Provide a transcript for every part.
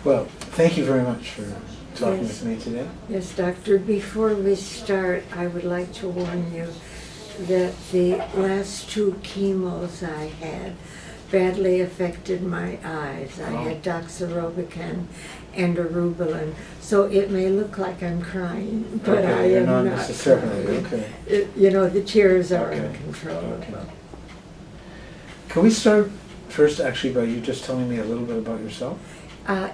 Well, thank you very much for talking Yes. with me today. Yes, Doctor, before we start, I would like to warn you that the last 2 chemos I had badly affected my eyes. I had doxorubicin and erubulin, so it may look like I'm crying, but Okay, I you're am not not necessarily, crying. okay. You know, the tears are Okay. uncontrollable. Okay. Can we start first actually by you just telling me a little bit about yourself?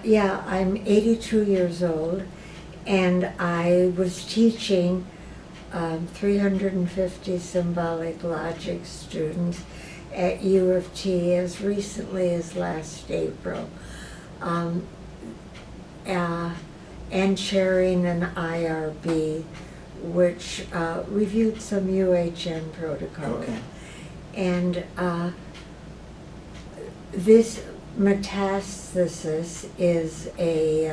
Yeah, I'm 82 years old, and I was teaching 350 symbolic logic students at U of T as recently as last April, and chairing an IRB, which reviewed some UHN protocols. Okay. And this metastasis is a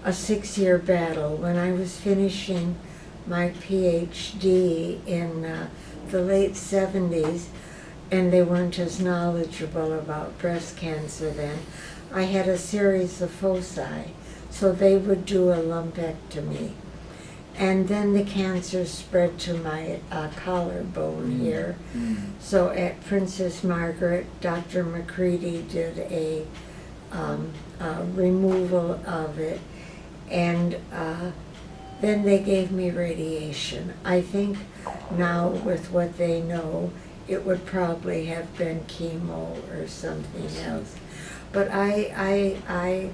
6-year battle. When I was finishing my PhD in the late 70s, and they weren't as knowledgeable about breast cancer then, I had a series of foci, so they would do a lumpectomy. And then the cancer spread to my collarbone here. So at Princess Margaret, Dr. McCready did a removal of it, and then they gave me radiation. I think now with what they know, it would probably have been chemo or something else. But I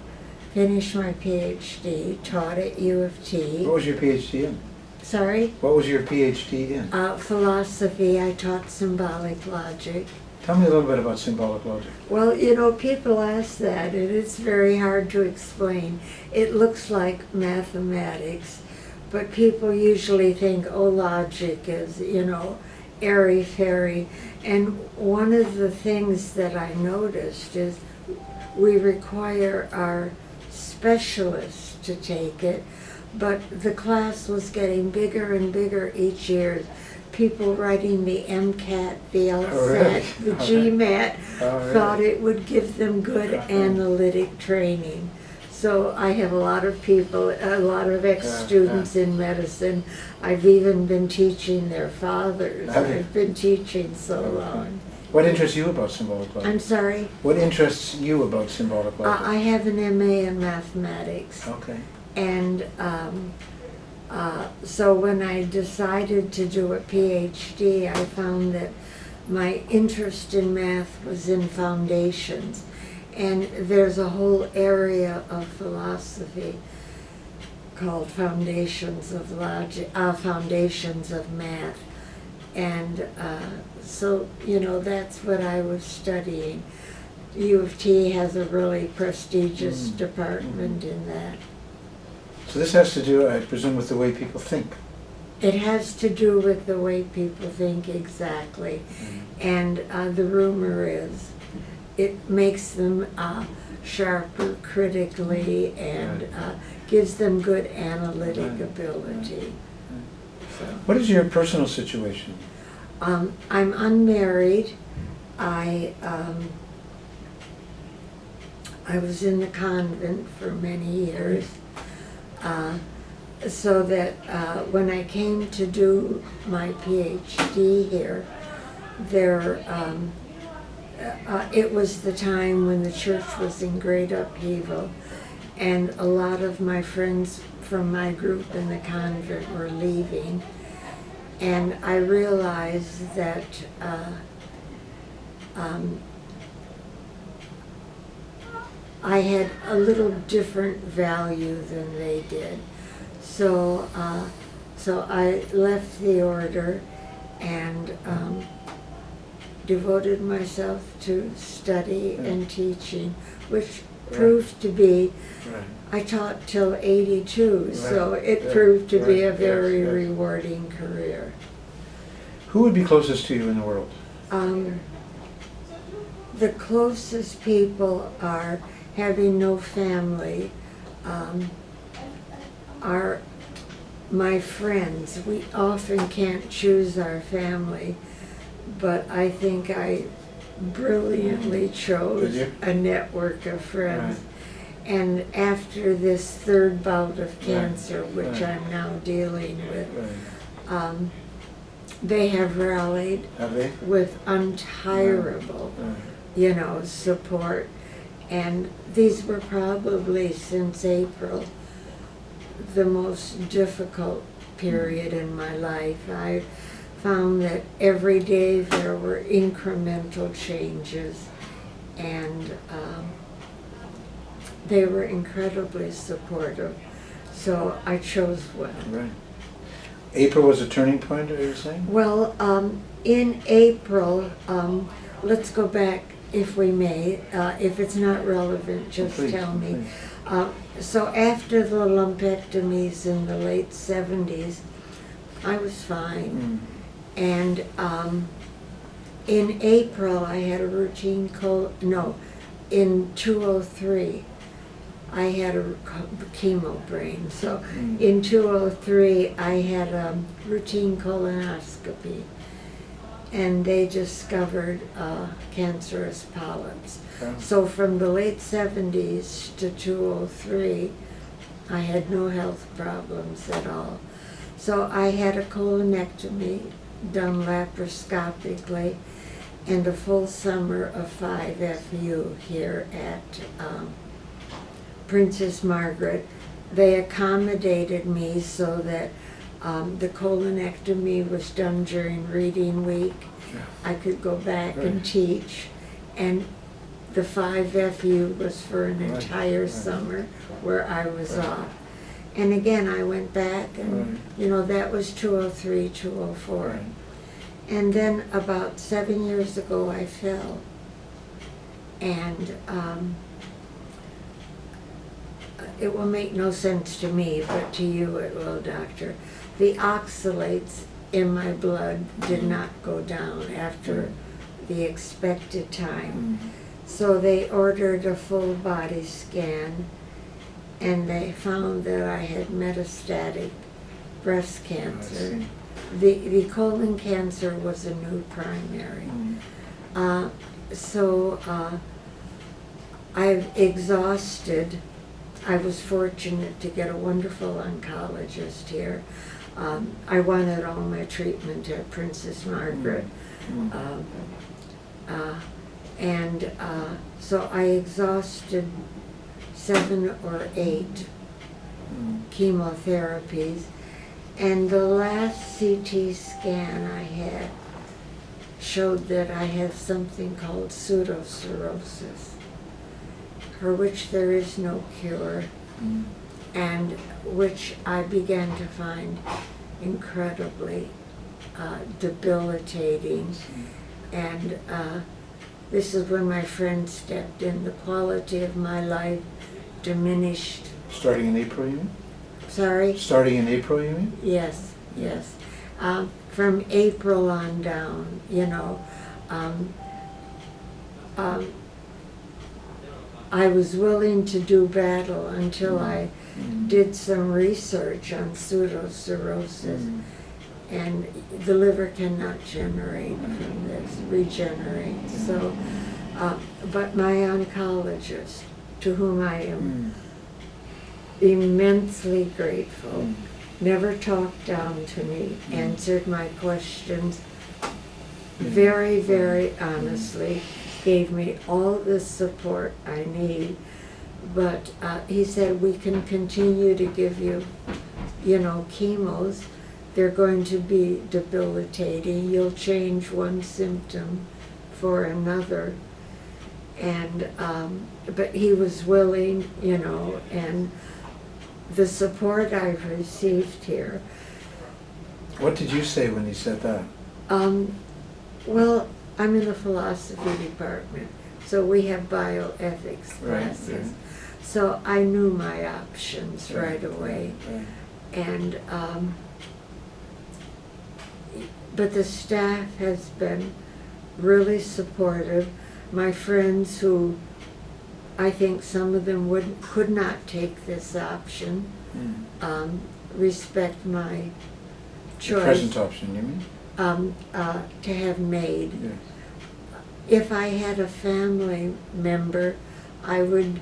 finished my PhD, taught at U of T. What was your PhD in? Sorry? What was your PhD in? Philosophy. I taught symbolic logic. Tell me a little bit about symbolic logic. Well, you know, people ask that, and it's very hard to explain. It looks like mathematics, but people usually think, oh, logic is, you know, airy-fairy. And one of the things that I noticed is we require our specialists to take it, but the class was getting bigger and bigger each year. People writing the MCAT, the LSAT, the GMAT, thought it would give them good analytic training. So I have a lot of people, a lot of ex-students in medicine. I've even been teaching their fathers. I've been teaching so long. What interests you about symbolic logic? I'm sorry? What interests you about symbolic logic? I have an MA in mathematics. Okay. And so when I decided to do a PhD, I found that my interest in math was in foundations. And there's a whole area of philosophy called foundations of logic, foundations of math. And so, you know, that's what I was studying. U of T has a really prestigious department in that. So this has to do, I presume, with the way people think. It has to do with the way people think, exactly. And the rumor is it makes them sharper critically and gives them good analytic ability. So, What is your personal situation? I'm unmarried. I was in the convent for many years. So that when I came to do my PhD here, it was the time when the church was in great upheaval, and a lot of my friends from my group in the convent were leaving, and I realized that I had a little different value than they did. So I left the order and devoted myself to study and teaching, which proved to be, I taught till 82, so it proved to be a very rewarding career. Who would be closest to you in the world? The closest people are, having no family, are my friends. We often can't choose our family, but I think I brilliantly Did chose you? a network of friends. Right. And after this third bout of Right. cancer, which Right. I'm now dealing with, Right. they have rallied Have they? with untirable, Right. support. And these were probably, since April, the most difficult period in my life. I found that every day there were incremental changes, and they were incredibly supportive. So I chose well. Right. April was a turning point, are you saying? Well, in April, let's go back if we may. If it's not relevant, just Please, tell me. please. So after the lumpectomies in the late 70s, I was fine. And in April, I had a routine in 2003, I had a chemo brain. So in 2003, I had a routine colonoscopy, and they discovered cancerous polyps. Oh. So from the late 70s to 2003, I had no health problems at all. So I had a colonectomy done laparoscopically and a full summer of 5FU here at Princess Margaret. They accommodated me so that the colonectomy was done during reading week. Yeah. I could go back and Right. teach, and the 5FU was for an Right. entire Right. summer where I was Right. off. And again, I went back, and that was 2003, 2004. Right. And then about 7 years ago, I fell. And it will make no sense to me, but to you it will, doctor. The oxalates in my blood did not go down after the expected time. So they ordered a full body scan, and they found that I had metastatic breast cancer. The colon cancer was a new primary. So I've exhausted. I was fortunate to get a wonderful oncologist here. I wanted all my treatment at Princess Margaret. So I exhausted 7 or 8 chemotherapies, and the last CT scan I had showed that I have something called pseudocirrhosis, for which there is no cure, and which I began to find incredibly debilitating. And this is when my friend stepped in. The quality of my life diminished. Starting in April, you mean? Sorry? Starting in April, you mean? Yes, yes. From April on down, I was willing to do battle until I did some research on pseudocirrhosis, and the liver cannot regenerate. So, but my oncologist, to whom I am immensely grateful, never talked down to me, answered my questions very, very honestly, gave me all the support I need. But he said, we can continue to give you, chemos. They're going to be debilitating. You'll change one symptom for another. And, but he was willing, and the support I've received here. What did you say when he said that? Well, I'm in the philosophy department, so we have bioethics classes. Right. So I knew my options right away. Right. And, but the staff has been really supportive. My friends who, I think some of them could not take this option, respect my choice. The present option, you mean? To have made. Yes. if I had a family member, I would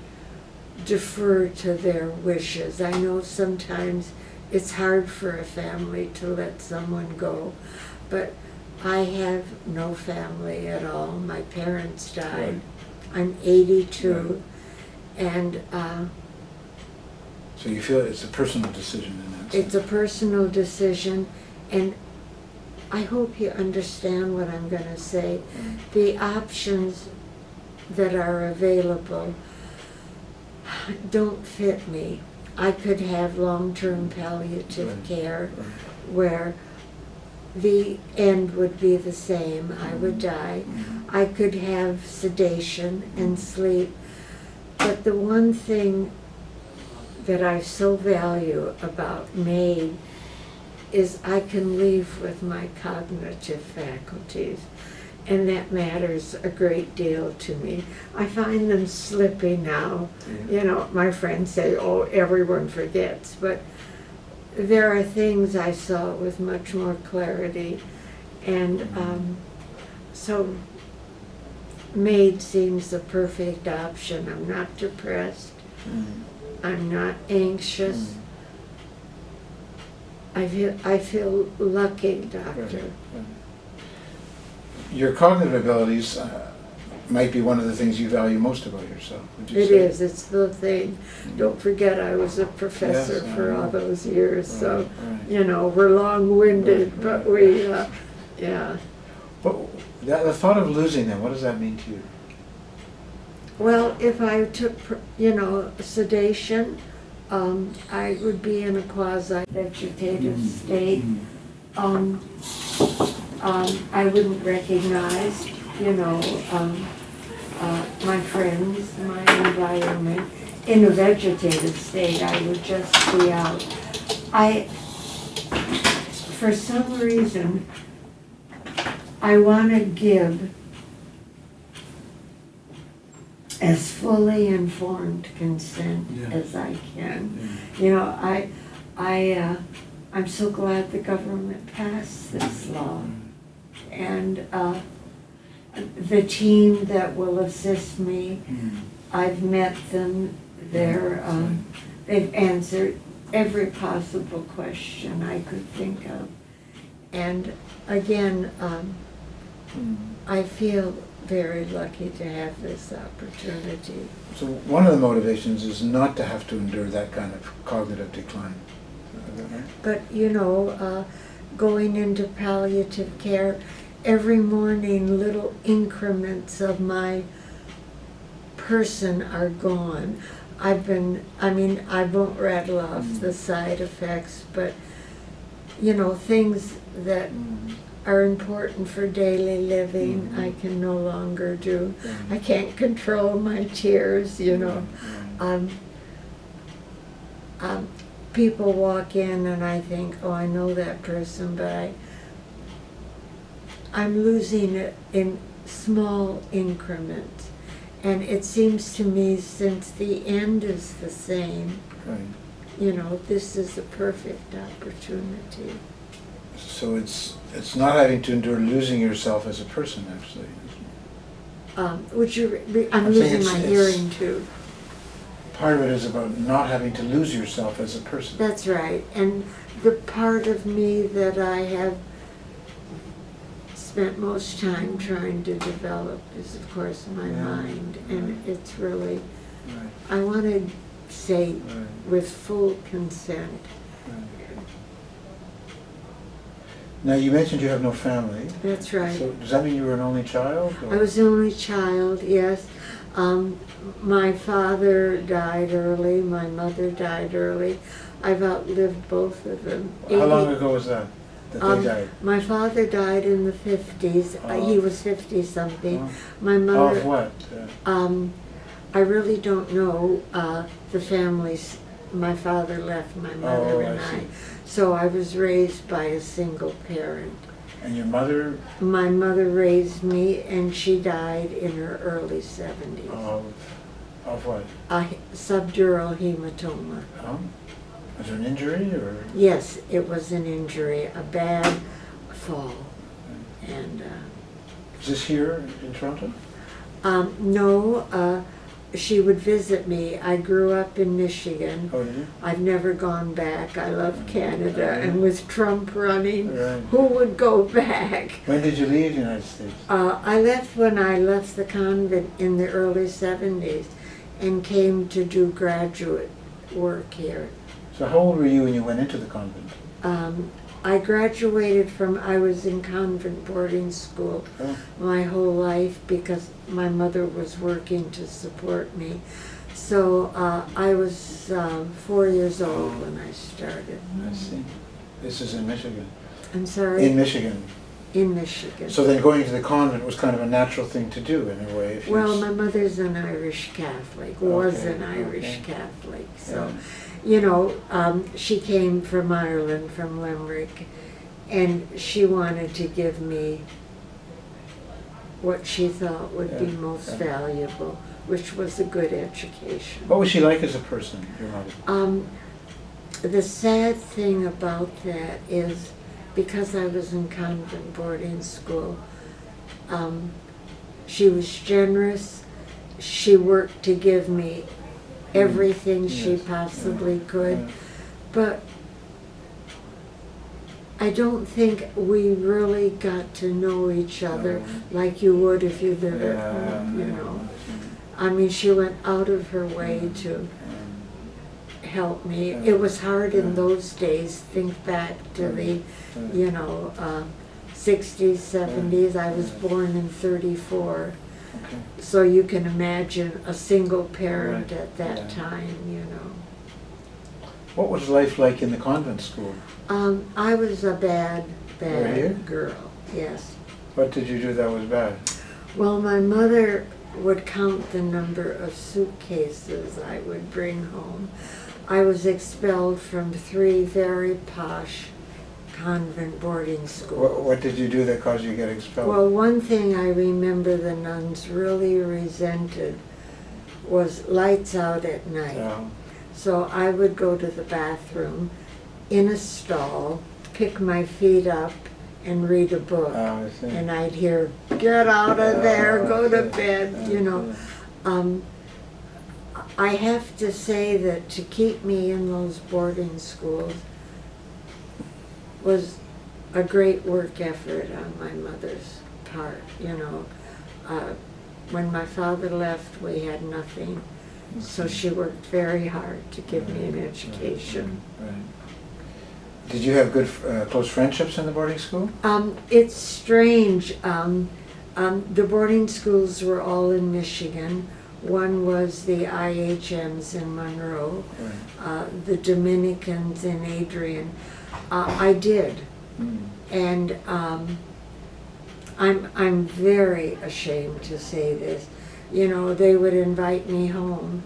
defer to their wishes. I know sometimes it's hard for a family to let someone go, but I have no family at all. My parents died. Right. I'm 82, and So you feel it's a personal decision in that sense? it's a personal decision, and I hope you understand what I'm going to say. The options that are available don't fit me. I could have long-term palliative Right. care Right. where the end would be the same. I would die. I could have sedation and sleep. But the one thing that I so value about MAID is I can leave with my cognitive faculties, and that matters a great deal to me. I find them slippy now. Yeah. You know, my friends say, oh, everyone forgets, but there are things I saw with much more clarity, and so MAID seems the perfect option. I'm not depressed. I'm not anxious. I feel lucky, doctor. Right. Your cognitive abilities might be one of the things you value most about yourself, would you It say? is. It's the thing. Don't forget I was a professor Yes, for I all know. those years, so, Right. you know, we're long-winded, Right, but right. we, yeah. But the thought of losing them, what does that mean to you? Well, if I took, you know, sedation, I would be in a quasi-vegetative state. I wouldn't recognize, you know, my friends, my environment. In a vegetative state, I would just be out. For some reason, I want to give as fully informed consent as I can. You know, I'm so glad the government passed this law. And the team that will assist me, I've met them. They've answered every possible question I could think of. And again, I feel very lucky to have this opportunity. So one of the motivations is not to have to endure that kind of cognitive decline. Is that right? But, you know, going into palliative care, every morning little increments of my person are gone. I won't rattle off the side effects, but, you know, things that are important for daily living, I can no longer do. I can't control my tears, you know. People walk in and I think, oh, I know that person, but I'm losing it in small increments. And it seems to me, since the end is the same, you know, this is a perfect opportunity. So it's not having to endure losing yourself as a person, actually. I'm I'm losing saying my it's- hearing too. Part of it is about not having to lose yourself as a person. That's right. And the part of me that I have spent most time trying to develop is, of course, my mind. And it's really, Right. I want to say Right. with full consent. Now, you mentioned you have no family. That's right. So does that mean you were an only child? Or? I was the only child, yes. My father died early, my mother died early. I've outlived both of them. How long ago was that they died? My father died in the 50s. He was 50-something. Oh. My mother... Of what? I really don't know the families. My father left my mother and I see. So I was raised by a single parent. And your mother? My mother raised me, and she died in her early 70s. Of what? Subdural hematoma. Was it an injury or? Yes, it was an injury, a bad fall. And Is this here in Toronto? No, she would visit me. I grew up in Michigan. Oh, did you? I've never gone back. I love Canada, and with Trump running, Right. who would go back? When did you leave the United States? I left when I left the convent in the early 70s and came to do graduate work here. So how old were you when you went into the convent? I graduated from, I was in convent boarding school Oh. my whole life because my mother was working to support me. So I was 4 years old when I started. I see. This is in Michigan. I'm sorry? In Michigan. In Michigan. So then going to the convent was kind of a natural thing to do in a way. If you Well, my mother's an Irish Catholic, was Okay, an Irish okay. Catholic. So, Yeah. you know, she came from Ireland, from Limerick, and she wanted to give me what she thought would be Yeah, most yeah. valuable, which was a good education. What was she like as a person, your mother? The sad thing about that is, because I was in convent boarding school, she was generous. She worked to give me everything she Yes, possibly could, Yeah. but I don't think we really got to know each other No. like you would if you lived at Yeah, home, you yeah. know. I mean, she went out of her way to help me. Yeah. It was hard in Yeah. those days. Think back to the, Yeah. you know, 60s, 70s. I was born in 34. Okay. So you can imagine a single parent Right. at that Yeah. time, you know. What was life like in the convent school? I was a bad Were you? girl, yes. What did you do that was bad? Well, my mother would count the number of suitcases I would bring home. I was expelled from 3 very posh convent boarding schools. What did you do that caused you to get expelled? Well, one thing I remember the nuns really resented was lights out at night. Yeah. So I would go to the bathroom in a stall, pick my feet up, and read a book. I see. And I'd hear, "Get out of there, go to bed," you know. I have to say that to keep me in those boarding schools was a great work effort on my mother's part, you know. When my father left, we had nothing, so she worked very hard to give me an education. Right. Did you have good, close friendships in the boarding school? It's strange. The boarding schools were all in Michigan. One was the IHMs in Monroe, Right. the Dominicans in Adrian. I did, and I'm very ashamed to say this. You know, they would invite me home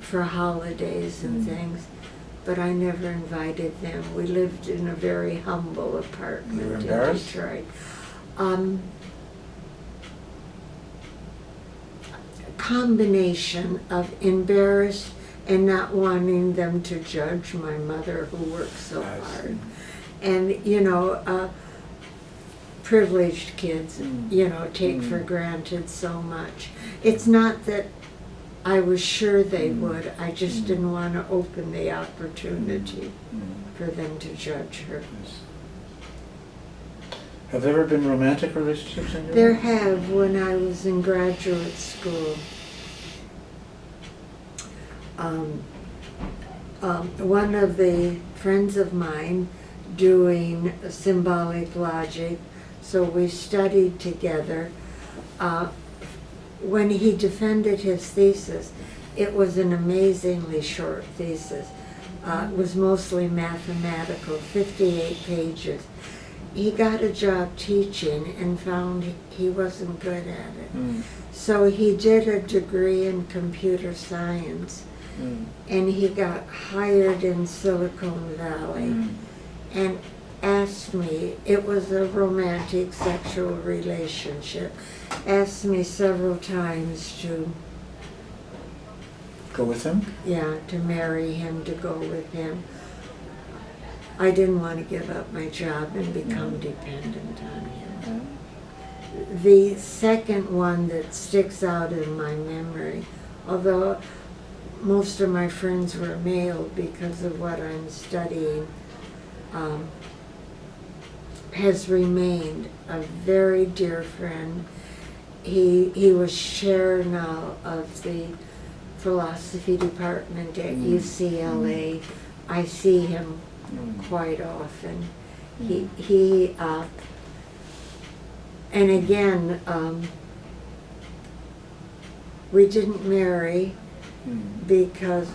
for holidays and things, but I never invited them. We lived in a very humble apartment You were in embarrassed? Detroit. Combination of embarrassed and not wanting them to judge my mother who worked so I hard. see. And, you know, privileged kids, you know, take for Mm. granted so much. It's not that I was sure they would, I just didn't want to open the opportunity for them to judge her. Yes. Have there ever been romantic relationships in your There life? have, when I was in graduate school. One of the friends of mine doing symbolic logic, so we studied together. When he defended his thesis, it was an amazingly short thesis. It was mostly mathematical, 58 pages. He got a job teaching and found he wasn't good at it. So he did a degree in computer science, and he got hired in Silicon Valley and asked me, it was a romantic sexual relationship, asked me several times to, Go with him? to marry him, to go with him. I didn't want to give up my job and become dependent on him. the second one that sticks out in my memory, although most of my friends were male because of what I'm studying, has remained a very dear friend. He was chair now of the philosophy department at UCLA. I see him quite often. And again, we didn't marry because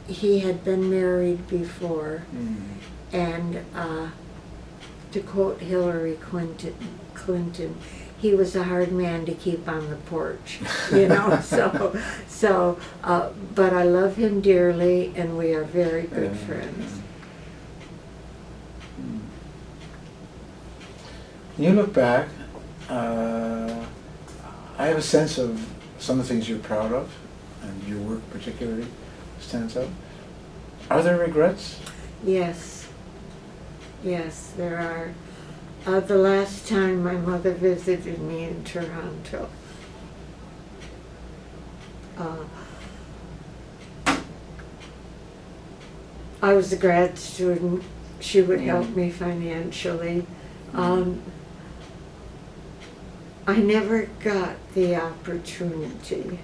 he had been married before, and to quote Hillary Clinton, he was a hard man to keep on the porch, you know. But I love him dearly, and we are very good friends. When you look back, I have a sense of some of the things you're proud of, and your work particularly stands out. Are there regrets? Yes, there are. The last time my mother visited me in Toronto, I was a grad student. She would help me financially. I never got the opportunity.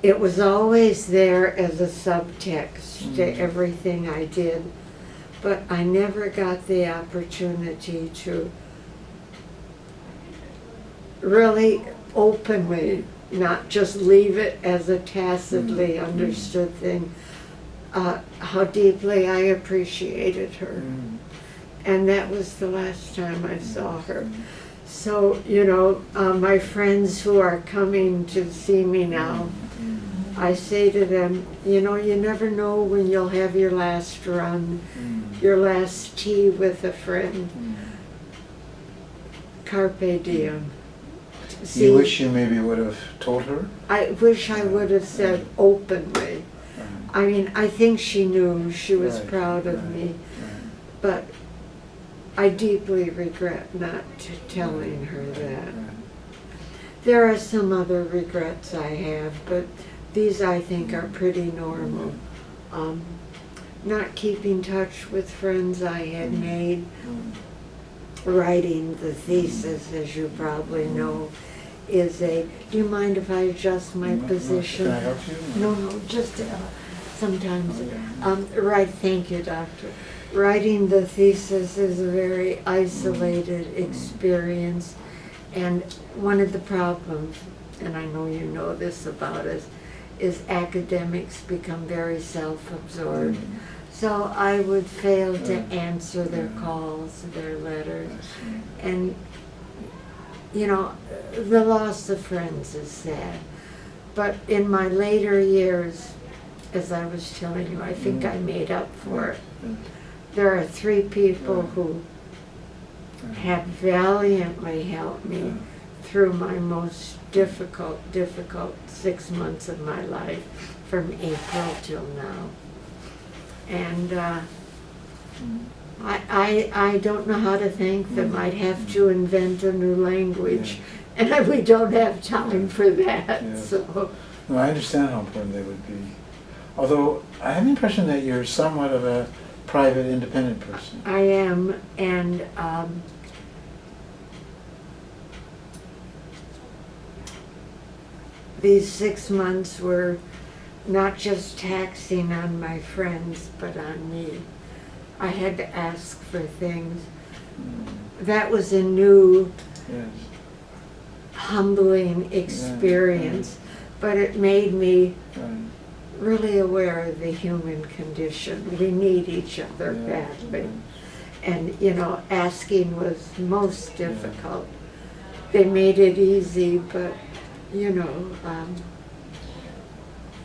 It was always there as a subtext to everything I did, but I never got the opportunity to really openly, not just leave it as a tacitly understood thing, how deeply I appreciated her. And that was the last time I saw her. So, you know, my friends who are coming to see me now, I say to them, you know, you never know when you'll have your last run, your last tea with a friend. Carpe diem. See, You wish you maybe would have told her? I wish I would have said openly. I mean, I think she knew, she was proud of me, but I deeply regret not telling her that. There are some other regrets I have, but these I think are pretty normal. Not keeping touch with friends I had made, writing the thesis, as you probably know, is a, do you mind if I adjust my position? Can I help you? No, just sometimes. Right, thank you, doctor. Writing the thesis is a very isolated experience, and one of the problems, and I know you know this about us, is academics become very self-absorbed. So I would fail to answer their calls, their letters, and you know, the loss of friends is sad. But in my later years, as I was telling you, I think I made up for it. There are 3 people who have valiantly helped me through my most difficult 6 months of my life, from April till now. And I don't know how to thank them. I'd have to invent a new language, and we don't have time for that. So. No, I understand how important they would be. Although I have the impression that you're somewhat of a private, independent person. I am, and these 6 months were not just taxing on my friends, but on me. I had to ask for things. That was a new, humbling experience, but it made me really aware of the human condition. We need each other badly. And, you know, asking was most difficult. They made it easy, but, you know.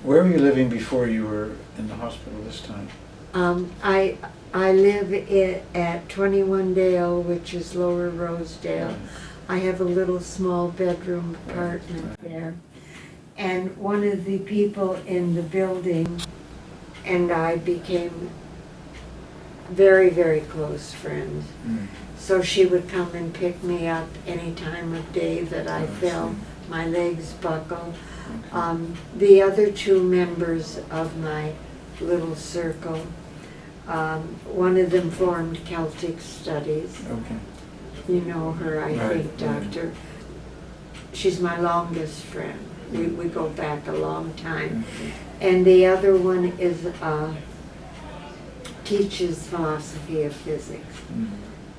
Where were you living before you were in the hospital this time? I live at 21 Dale, which is Lower Rosedale. I have a little small bedroom apartment there. And one of the people in the building and I became very, very close friends. So she would come and pick me up any time of day that I felt my legs buckle. The other two members of my little circle, one of them formed Celtic Studies. Okay. You know her, I think, Doctor. She's my longest friend. We go back a long time. And the other one is teaches philosophy of physics.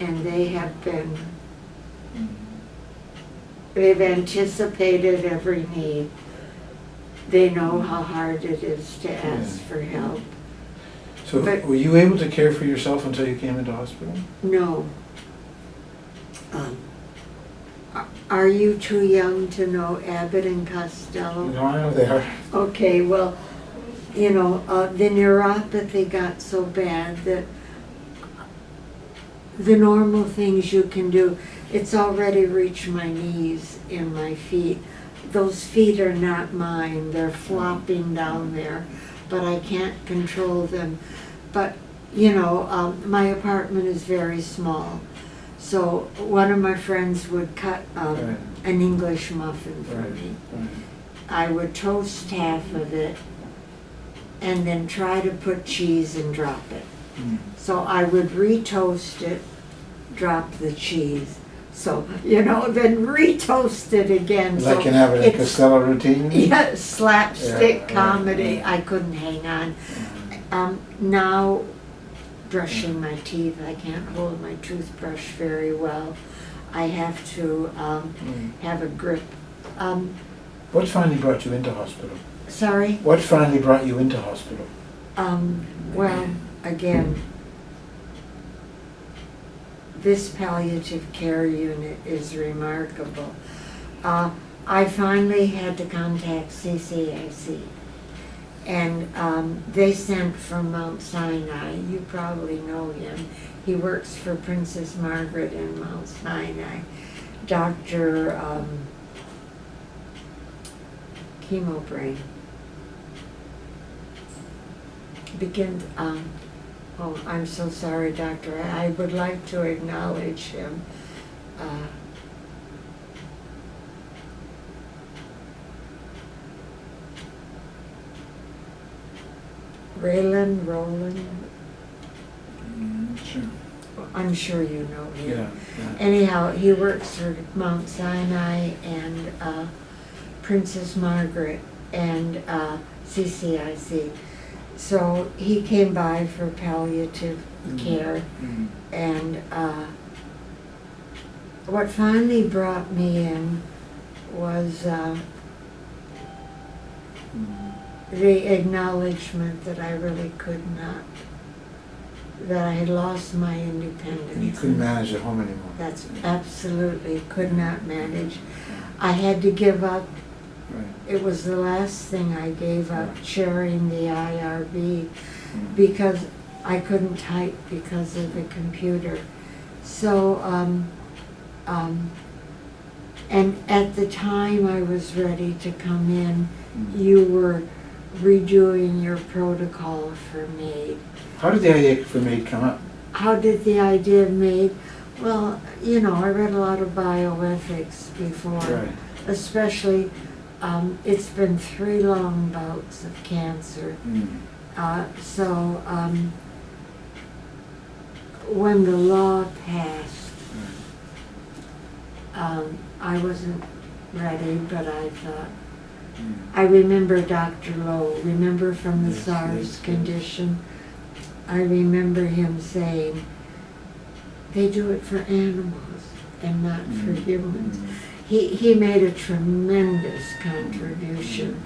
And they have been, they've anticipated every need. They know how hard it is to ask for help. So But- were you able to care for yourself until you came into hospital? No. Are you too young to know Abbott and Costello? No, I know they are. Okay, well, you know, the neuropathy got so bad that the normal things you can do, it's already reached my knees in my feet. Those feet are not mine, they're flopping down there, but I can't control them. But, you know, my apartment is very small. So one of my friends would cut an English muffin for me. I would toast half of it and then try to put cheese and drop it. So I would retoast it, drop the cheese. So, you know, then retoast it again. Like so an Abbott and it's- Costello routine? Yeah, slapstick Yeah, comedy. yeah. I couldn't hang on. Now, brushing my teeth, I can't hold my toothbrush very well. I have to have a grip. What finally brought you into hospital? Sorry? What finally brought you into hospital? Well, again, this palliative care unit is remarkable. I finally had to contact CCIC, and they sent from Mount Sinai. You probably know him. He works for Princess Margaret in Mount Sinai. Dr. Chemobrain. Oh, I'm so sorry, Doctor. I would like to acknowledge him. Roland, Sure. I'm sure you know him. Yeah. Anyhow, he works for Mount Sinai and Princess Margaret and CCIC. So he came by for palliative care, and what finally brought me in was the acknowledgement that I really could not, that I had lost my independence. And you couldn't manage at home anymore. That's absolutely could not manage. I had to give up. Right. It was the last thing I gave up, chairing the IRB, because I couldn't type because of the computer. So, and at the time I was ready to come in, you were redoing your protocol for MAID. How did the idea for MAID come up? How did the idea of MAID? Well, you know, I read a lot of bioethics before, Right. especially, it's been 3 long bouts of cancer. So when the law passed, I wasn't ready, but I thought, I remember Dr. Lowe, remember from the SARS condition? I remember him saying, they do it for animals and not for humans. He made a tremendous contribution,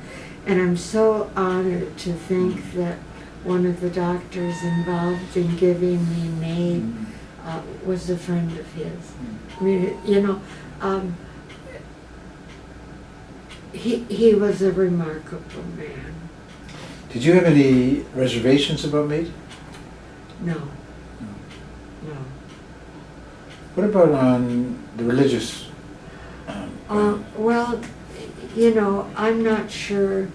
and I'm so honored to think that one of the doctors involved in giving me MAID was a friend of his. I mean, you know, he was a remarkable man. Did you have any reservations about MAID? No. No. No. What about on the religious? Well, you know, I'm not sure.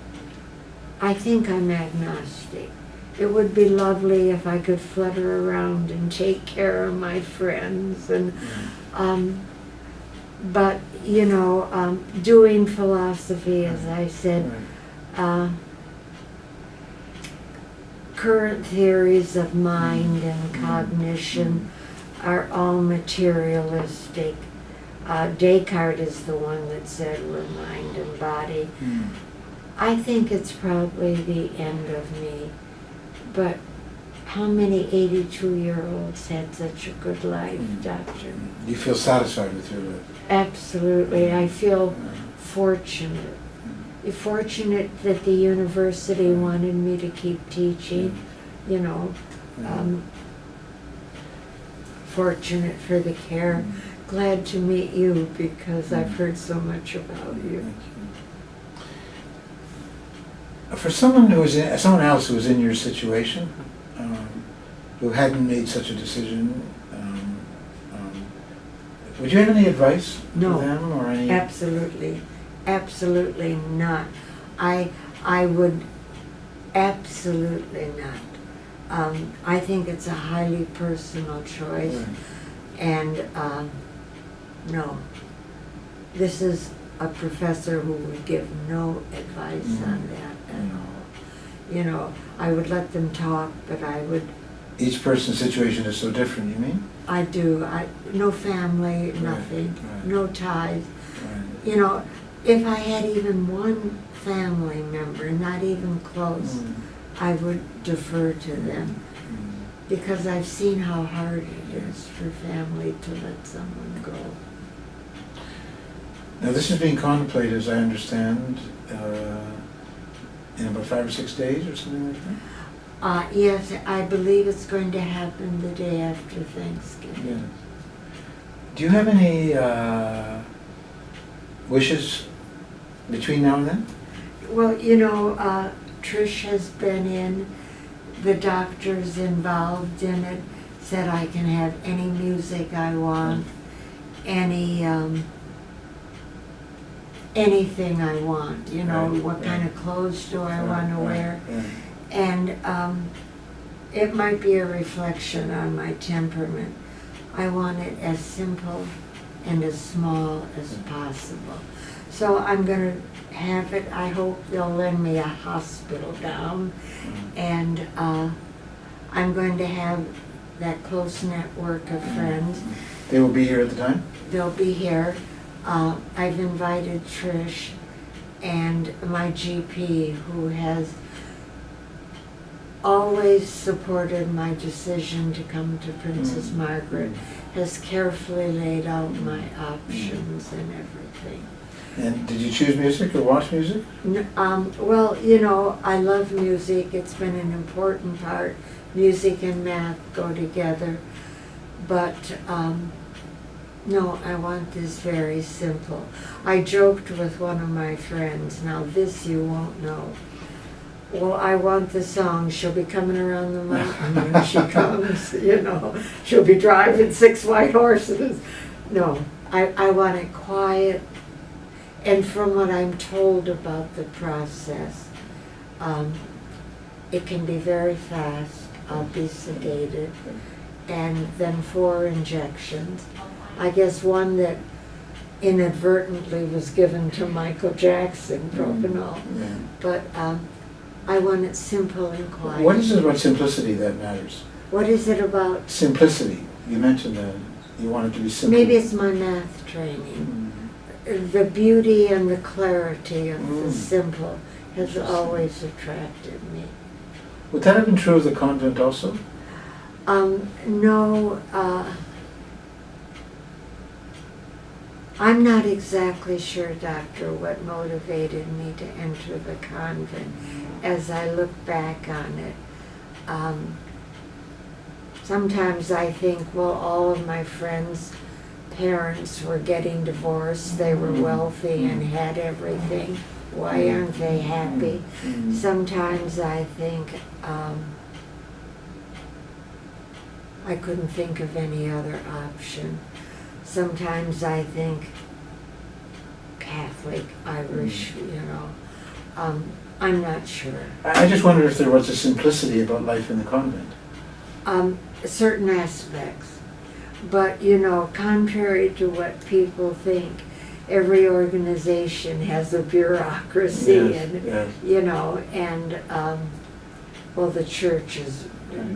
I think I'm agnostic. it would be lovely if I could flutter around and take care of my friends. And but you know, doing philosophy, as I said, current theories of mind and cognition are all materialistic. Descartes is the one that said we're mind and body. I think it's probably the end of me, but how many 82-year-olds had such a good life, Doctor? You feel satisfied with your life? Absolutely. I feel fortunate. Fortunate that the university wanted me to keep teaching, you know. Fortunate for the care. Glad to meet you because I've heard so much about you. For someone someone else who was in your situation, who hadn't made such a decision, would you have any advice No, for them or any? Absolutely not. I would absolutely not. I think it's a highly personal choice, Right. and no. This is a professor who would give no advice on that at all. You know, I would let them talk, but I would. Each person's situation is so different, you mean? I do. No family, nothing, right. no ties. Right. You know, if I had even one family member, not even close, I would defer to them. Because I've seen how hard it is for family to let someone go. Now this is being contemplated, as I understand, in about 5 or 6 days or something like that? Yes, I believe it's going to happen the day after Thanksgiving. Yes. Do you have any wishes between now and then? Well, you know, Trish has been in, the doctors involved in it said I can have any music I want, anything I want, you know, what kind of clothes do I want to wear. And it might be a reflection on my temperament. I want it as simple and as small as possible. So I'm going to have it. I hope they'll lend me a hospital gown. And I'm going to have that close network of friends. They will be here at the time? They'll be here. I've invited Trish and my GP, who has always supported my decision to come to Princess Margaret, has carefully laid out my options and everything. And did you choose music or watch music? Well, you know, I love music. It's been an important part. Music and math go together. But no, I want this very simple. I joked with one of my friends, now this you won't know. Well, I want the song, she'll be coming around the mountain when she comes, you know. She'll be driving 6 white horses. No, I want it quiet. And from what I'm told about the process, it can be very fast. I'll be sedated. And then 4 injections. I guess one that inadvertently was given to Michael Jackson, propanol. But I want it simple and quiet. What is it about simplicity that matters? What is it about? Simplicity. You mentioned that you want it to be simple. Maybe it's my math training. The beauty and the clarity of the simple has always attracted me. Would that have been true of the convent also? No, I'm not exactly sure, Doctor, what motivated me to enter the convent. As I look back on it, sometimes I think, well, all of my friends' parents were getting divorced, they were wealthy and had everything. Why aren't they happy? Sometimes I think I couldn't think of any other option. Sometimes I think Catholic, Irish, you know. I'm not sure. I just wondered if there was a simplicity about life in the convent. Certain aspects. But, you know, contrary to what people think, every organization has a bureaucracy and, Yes. you know, and, well, the church is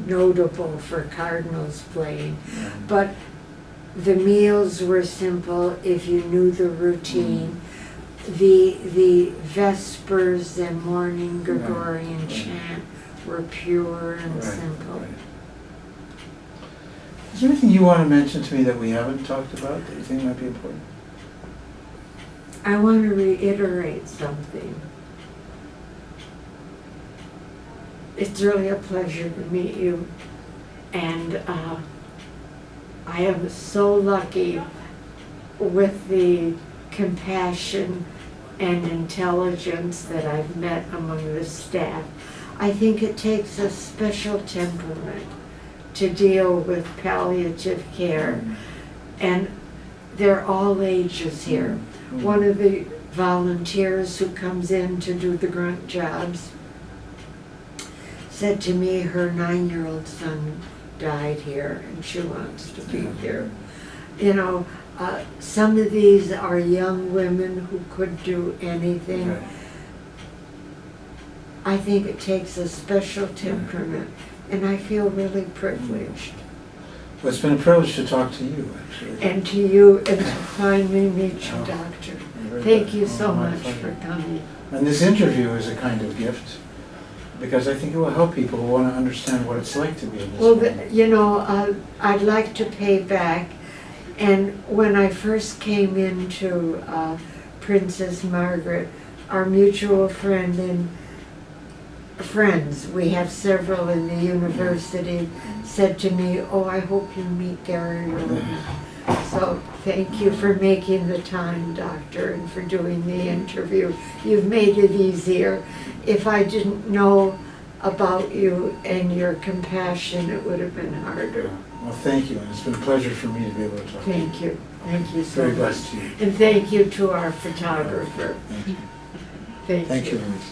notable for cardinals playing. Yeah. But the meals were simple if you knew the routine. The Vespers and morning Gregorian chant were pure and Right, simple. right. Is there anything you want to mention to me that we haven't talked about that you think might be important? I want to reiterate something. It's really a pleasure to meet you, and I am so lucky with the compassion and intelligence that I've met among the staff. I think it takes a special temperament to deal with palliative care, and they're all ages here. One of the volunteers who comes in to do the grunt jobs said to me her 9-year-old son died here and she wants to be here. You know, some of these are young women who could do anything. Right. I think it takes a special temperament, and I feel really privileged. Well, it's been a privilege to talk to you, actually. And to you, and to finally meet you, Oh, Doctor. very Thank good. you so My much pleasure. for coming. And this interview is a kind of gift, because I think it will help people who want to understand what it's like to be in this Well, moment. you know, I'd like to pay back. And when I first came into Princess Margaret, our mutual friend and friends, we have several in the university, said to me, "Oh, I hope you meet Gary Roden." So thank you for making the time, Doctor, and for doing the interview. You've made it easier. If I didn't know about you and your compassion, it would have been harder. Well, thank you, and it's been a pleasure for me to be able to talk to you. Thank you. Thank you so Very much. blessed to you. And thank you to our photographer. Thank you. Thank you. Thank you, Louise.